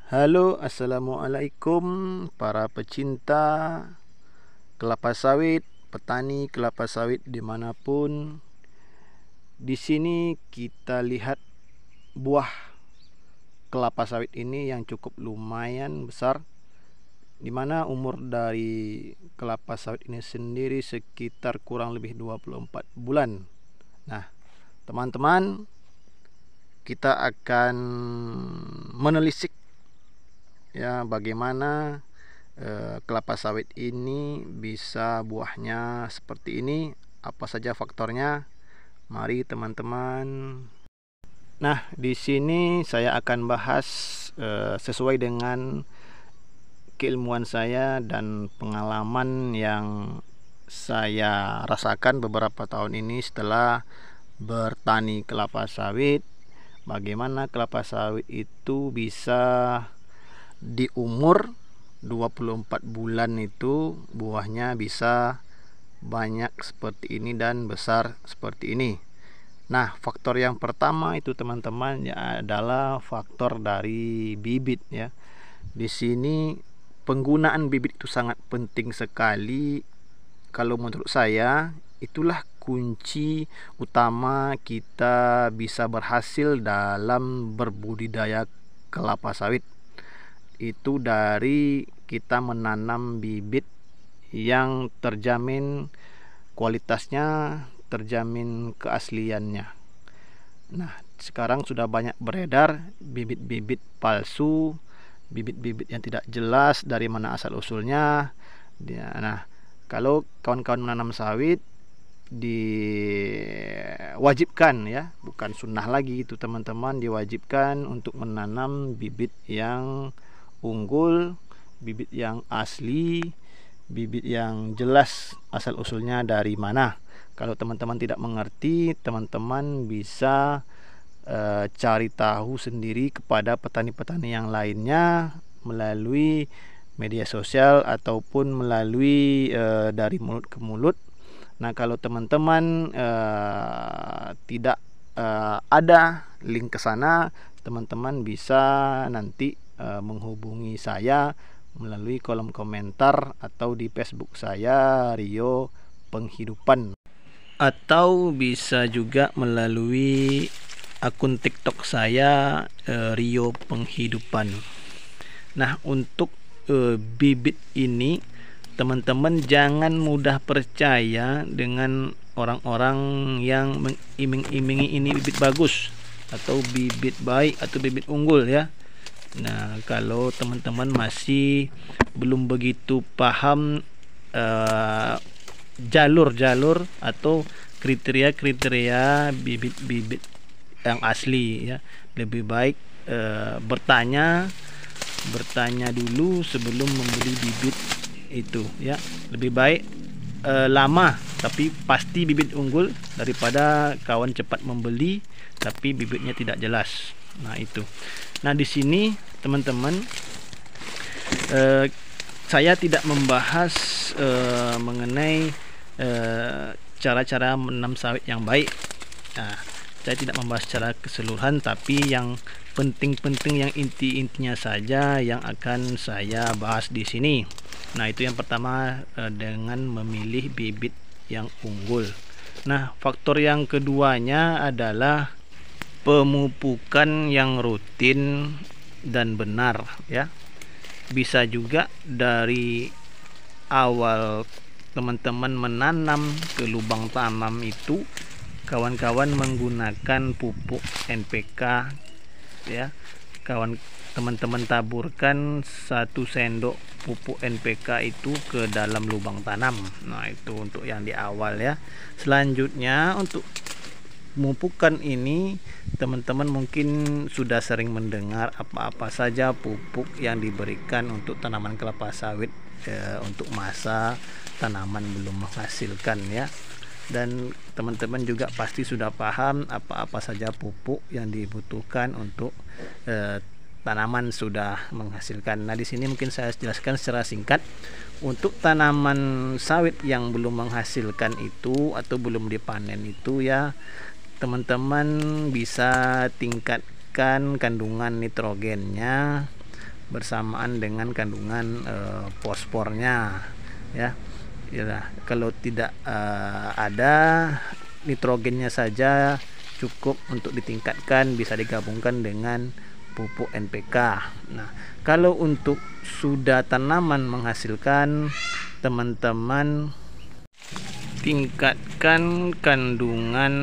Halo, assalamualaikum para pecinta kelapa sawit, petani kelapa sawit dimanapun. Di sini kita lihat buah kelapa sawit ini yang cukup lumayan besar, dimana umur dari kelapa sawit ini sendiri sekitar kurang lebih 24 bulan. Nah, teman-teman, kita akan menelisik ya bagaimana kelapa sawit ini bisa buahnya seperti ini, apa saja faktornya. Mari teman-teman. Nah, di sini saya akan bahas sesuai dengan keilmuan saya dan pengalaman yang saya rasakan beberapa tahun ini setelah bertani kelapa sawit. Bagaimana kelapa sawit itu bisa di umur 24 bulan itu buahnya bisa banyak seperti ini dan besar seperti ini. Nah, faktor yang pertama itu teman-teman ya adalah faktor dari bibit ya. Di sini penggunaan bibit itu sangat penting sekali. Kalau menurut saya itulah kunci utama kita bisa berhasil dalam berbudidaya kelapa sawit. Itu dari kita menanam bibit yang terjamin kualitasnya, terjamin keasliannya. Nah, sekarang sudah banyak beredar bibit-bibit palsu, bibit-bibit yang tidak jelas dari mana asal usulnya. Nah, kalau kawan-kawan menanam sawit diwajibkan ya, bukan sunnah lagi itu teman-teman, diwajibkan untuk menanam bibit yang unggul, bibit yang asli, bibit yang jelas asal usulnya dari mana. Kalau teman-teman tidak mengerti, teman-teman bisa cari tahu sendiri kepada petani-petani yang lainnya melalui media sosial ataupun melalui dari mulut ke mulut. Nah, kalau teman-teman tidak ada link ke sana, teman-teman bisa nanti menghubungi saya melalui kolom komentar atau di Facebook saya Rio Penghidupan, atau bisa juga melalui akun TikTok saya Rio Penghidupan. Nah, untuk bibit ini teman-teman jangan mudah percaya dengan orang-orang yang mengiming-imingi ini bibit bagus atau bibit baik atau bibit unggul ya. Nah, kalau teman-teman masih belum begitu paham jalur-jalur atau kriteria-kriteria bibit-bibit yang asli ya, lebih baik bertanya dulu sebelum membeli bibit itu ya. Lebih baik lama tapi pasti bibit unggul daripada kawan cepat membeli tapi bibitnya tidak jelas. Nah, itu. Nah, di sini teman-teman saya tidak membahas mengenai cara-cara menanam sawit yang baik. Nah, saya tidak membahas secara keseluruhan, tapi yang penting-penting, yang inti-intinya saja yang akan saya bahas di sini. Nah, itu yang pertama dengan memilih bibit yang unggul. Nah, faktor yang keduanya adalah pemupukan yang rutin dan benar ya. Bisa juga dari awal teman-teman menanam ke lubang tanam itu kawan-kawan menggunakan pupuk NPK ya. Teman-teman taburkan 1 sendok pupuk NPK itu ke dalam lubang tanam. Nah, itu untuk yang di awal ya. Selanjutnya untuk pemupukan ini teman-teman mungkin sudah sering mendengar apa-apa saja pupuk yang diberikan untuk tanaman kelapa sawit untuk masa tanaman belum menghasilkan ya. Dan teman-teman juga pasti sudah paham apa-apa saja pupuk yang dibutuhkan untuk tanaman sudah menghasilkan. Nah, di sini mungkin saya jelaskan secara singkat. Untuk tanaman sawit yang belum menghasilkan itu atau belum dipanen itu ya, teman-teman bisa tingkatkan kandungan nitrogennya bersamaan dengan kandungan fosfornya ya. Ya, kalau tidak ada, nitrogennya saja cukup untuk ditingkatkan, bisa digabungkan dengan pupuk NPK. Nah, kalau untuk sudah tanaman menghasilkan, teman-teman tingkatkan kandungan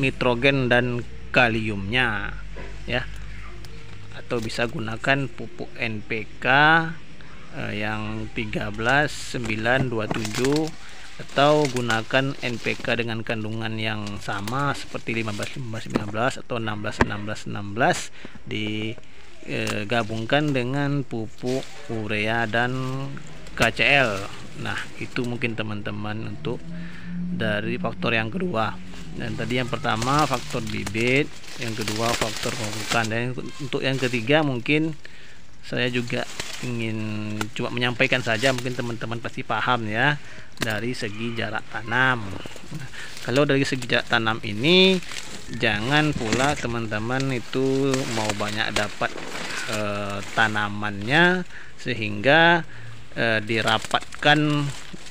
nitrogen dan kaliumnya ya, atau bisa gunakan pupuk NPK yang 13-9-27, atau gunakan NPK dengan kandungan yang sama seperti 15-15-15 atau 16-16-16 digabungkan dengan pupuk urea dan KCl. Nah, itu mungkin teman-teman untuk dari faktor yang kedua. Dan tadi yang pertama faktor bibit, yang kedua faktor pemupukan, dan untuk yang ketiga mungkin saya juga ingin cuma menyampaikan saja, mungkin teman-teman pasti paham ya, dari segi jarak tanam. Nah, kalau dari segi jarak tanam ini, jangan pula teman-teman itu mau banyak dapat tanamannya sehingga dirapatkan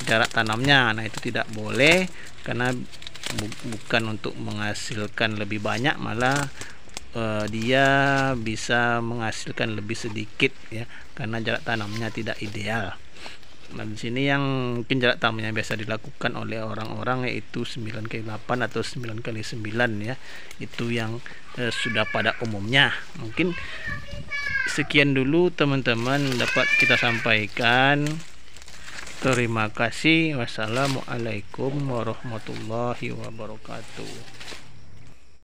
jarak tanamnya. Nah, itu tidak boleh, karena bukan untuk menghasilkan lebih banyak, malah dia bisa menghasilkan lebih sedikit ya, karena jarak tanamnya tidak ideal. Nah, di sini yang mungkin jarak tanamnya biasa dilakukan oleh orang-orang yaitu 9x8 atau 9x9 ya. Itu yang sudah pada umumnya. Mungkin sekian dulu teman-teman dapat kita sampaikan. Terima kasih. Wassalamualaikum warahmatullahi wabarakatuh.